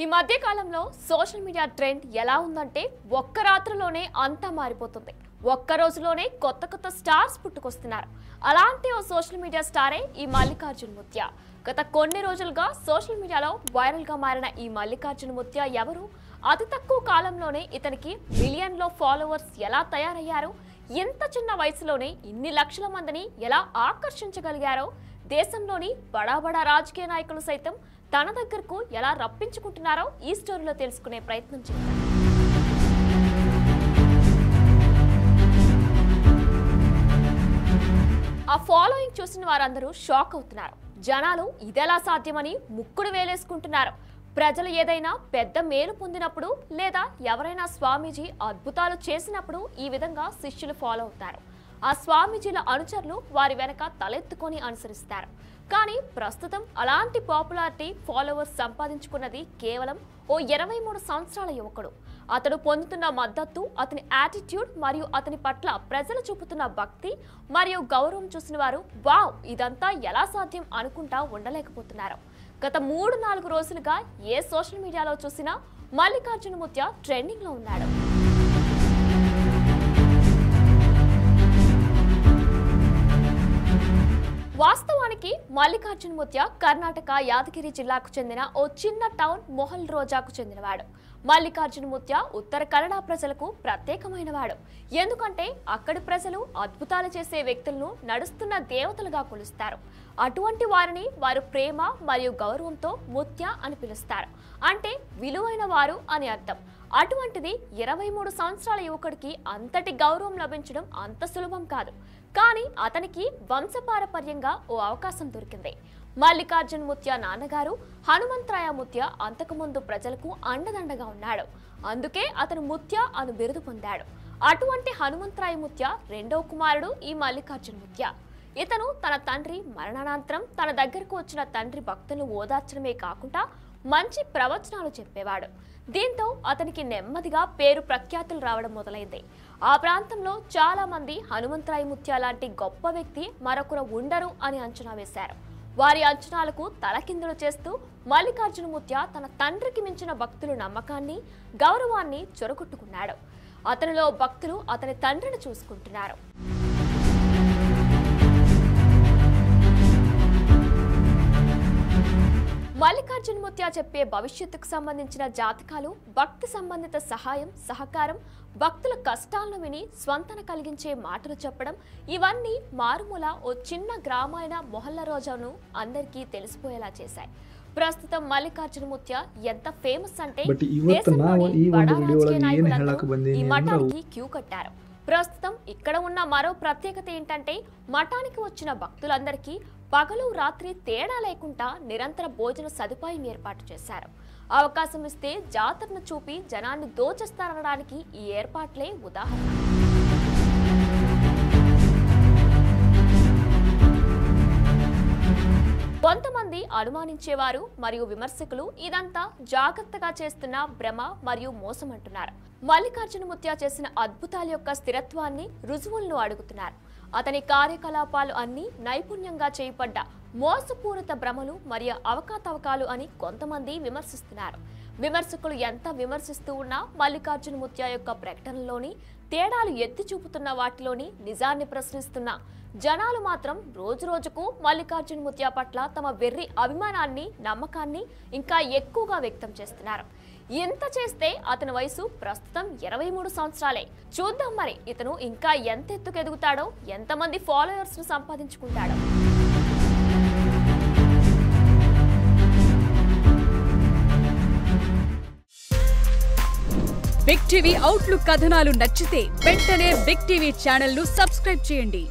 ఈ మధ్య కాలంలో సోషల్ మీడియా ట్రెండ్ ఎలా ఉందంటే ఒక్క రాత్రిలోనే అంతా మారిపోతుంది. ఒక్క రోజులోనే కొత్త కొత్త స్టార్స్ పుట్టుకొస్తున్నారు. అలాంటి ఓ సోషల్ మీడియా స్టారే ఈ మల్లికార్జున్ ముత్య. గత కొన్ని రోజులుగా సోషల్ మీడియాలో వైరల్ గా మారిన ఈ మల్లికార్జున్ ముత్య ఎవరు? అతి తక్కువ కాలంలోనే ఇతనికి మిలియన్లో ఫాలోవర్స్ ఎలా తయారయ్యారు? ఇంత చిన్న వయసులోనే ఇన్ని లక్షల మందిని ఎలా ఆకర్షించగలిగారో, దేశంలోని బడా రాజకీయ నాయకులు సైతం తన దగ్గరకు ఎలా రప్పించుకుంటున్నారో ఈ స్టోరీలో తెలుసుకునే ప్రయత్నం చేద్దాం. ఆ ఫాలోయింగ్ చూసిన వారందరూ షాక్ అవుతున్నారు. జనాలు ఇదెలా సాధ్యమని ముక్కుడు వేలేసుకుంటున్నారు. ప్రజలు ఏదైనా పెద్ద మేలు పొందినప్పుడు లేదా ఎవరైనా స్వామీజీ అద్భుతాలు చేసినప్పుడు ఈ విధంగా శిష్యులు ఫాలో అవుతారు. ఆ స్వామీజీల అనుచరులు వారి వెనక తలెత్తుకొని అనుసరిస్తారు. కానీ ప్రస్తుతం అలాంటి పాపులారిటీ ఫాలోవర్స్ సంపాదించుకున్నది కేవలం ఓ 23 సంవత్సరాల యువకుడు. అతడు పొందుతున్న మద్దతు, అతని యాటిట్యూడ్ మరియు అతని పట్ల ప్రజలు చూపుతున్న భక్తి మరియు గౌరవం చూసిన వారు వావ్, ఇదంతా ఎలా సాధ్యం అనుకుంటా ఉండలేకపోతున్నారు. గత 3-4 రోజులుగా ఏ సోషల్ మీడియాలో చూసినా మల్లికార్జున్ ముత్య ట్రెండింగ్ లో ఉన్నాడు. వాస్తవానికి మల్లికార్జున్ ముత్య కర్ణాటక యాదగిరి జిల్లాకు చెందిన ఓ చిన్న టౌన్ మొహల్ రోజాకు చెందినవాడు. మల్లికార్జున్ ముత్య ఉత్తర కన్నడ ప్రజలకు ప్రత్యేకమైనవాడు. ఎందుకంటే అక్కడి ప్రజలు అద్భుతాలు చేసే వ్యక్తులను నడుస్తున్న దేవతలుగా కొలుస్తారు. అటువంటి వారిని వారు ప్రేమ మరియు గౌరవంతో ముత్య అని పిలుస్తారు. అంటే విలువైన వారు అని అర్థం. అటువంటిది 23 సంవత్సరాల యువకుడికి అంతటి గౌరవం లభించడం అంత సులభం కాదు. కానీ అతనికి వంశపారపర్యంగా ఓ అవకాశం దొరికింది. మల్లికార్జున్ ముత్య నాన్నగారు హనుమంతరాయ ముత్య అంతకుముందు ప్రజలకు అండదండగా ఉన్నాడు. అందుకే అతను ముత్య అను బిరుదు పొందాడు. అటువంటి హనుమంతరాయ ముత్య రెండో కుమారుడు ఈ మల్లికార్జున్ ముత్య. ఇతను తన తండ్రి మరణానంతరం తన దగ్గరకు వచ్చిన తండ్రి భక్తులను ఓదార్చడమే కాకుండా మంచి ప్రవచనాలు చెప్పేవాడు. దీంతో అతనికి నెమ్మదిగా పేరు ప్రఖ్యాతులు రావడం మొదలైంది. ఆ ప్రాంతంలో చాలా మంది హనుమంతరాయ ముత్య లాంటి గొప్ప వ్యక్తి మరొకరు ఉండరు అని అంచనా వేశారు. వారి అంచనాలకు తలకిందులు చేస్తూ మల్లికార్జున ముత్య తన తండ్రికి మించిన భక్తుల నమ్మకాన్ని, గౌరవాన్ని చొరగొట్టుకున్నాడు. అతనిలో భక్తులు అతని తండ్రిని చూసుకుంటున్నారు. మల్లికార్జున్ ముత్య చెప్పే భవిష్యత్తుకు సంబంధించిన జాతకాలు, భక్తి సంబంధిత సహాయం, సహకారం, భక్తుల కష్టాలను విని స్వంతన కలిగించే మాటలు చెప్పడం, ఇవన్నీ మారుమూల ఓ చిన్న గ్రామైన మొహల్ల రోజాను అందరికీ తెలిసిపోయేలా చేశాయి. ప్రస్తుతం మల్లికార్జున ముత్య ఎంత ఫేమస్ అంటే దేశంలోని బడా రాజకీయ నాయకులందరూ ఈ మఠానికి క్యూ కట్టారు. ప్రస్తుతం ఇక్కడ ఉన్న మరో ప్రత్యేకత ఏంటంటే మఠానికి వచ్చిన భక్తులందరికీ పగలు రాత్రి తేడా లేకుండా నిరంతర భోజన సదుపాయం ఏర్పాటు చేశారు. అవకాశం ఇస్తే జాతరను చూపి జనాన్ని దోచేస్తారనడానికి ఈ ఏర్పాట్లే ఉదాహరణ. కొంతమంది అనుమానించేవారు మరియు విమర్శకులు ఇదంతా జాగ్రత్తగా చేస్తున్న భ్రమ మరియు మోసం అంటున్నారు. మల్లికార్జున ముత్య చేసిన అద్భుతాల యొక్క స్థిరత్వాన్ని, రుజువులను అడుగుతున్నారు. అతని కార్యకలాపాలు అన్ని నైపుణ్యంగా చేయబడ్డ మోసపూరిత భ్రమలు మరియు అవకాతవకాలు అని కొంతమంది విమర్శిస్తున్నారు. విమర్శకులు ఎంత విమర్శిస్తూ ఉన్నా మల్లికార్జున ముత్య యొక్క ప్రకటనలోని తేడాలు ఎత్తి చూపుతున్న వాటిలోని నిజాన్ని ప్రశ్నిస్తున్న జనాలు మాత్రం రోజురోజుకు మల్లికార్జున ముత్య పట్ల తమ వెర్రి అభిమానాన్ని, నమ్మకాన్ని ఇంకా ఎక్కువగా వ్యక్తం చేస్తున్నారు. ఎంత చేస్తే అతని వయసు ప్రస్తుతం 23 సంవత్సరాలే. చూద్దాం మరి ఇతను ఇంకా ఎంత ఎత్తుకు ఎదుగుతాడో, ఎంతమంది ఫాలోయర్స్ ను సంపాదించుకుంటాడో. బిగ్ టీవీ అవుట్లుక్ కథనాలు నచ్చితే వెంటనే బిగ్ టీవీ ఛానల్ ను సబ్స్క్రైబ్ చేయండి.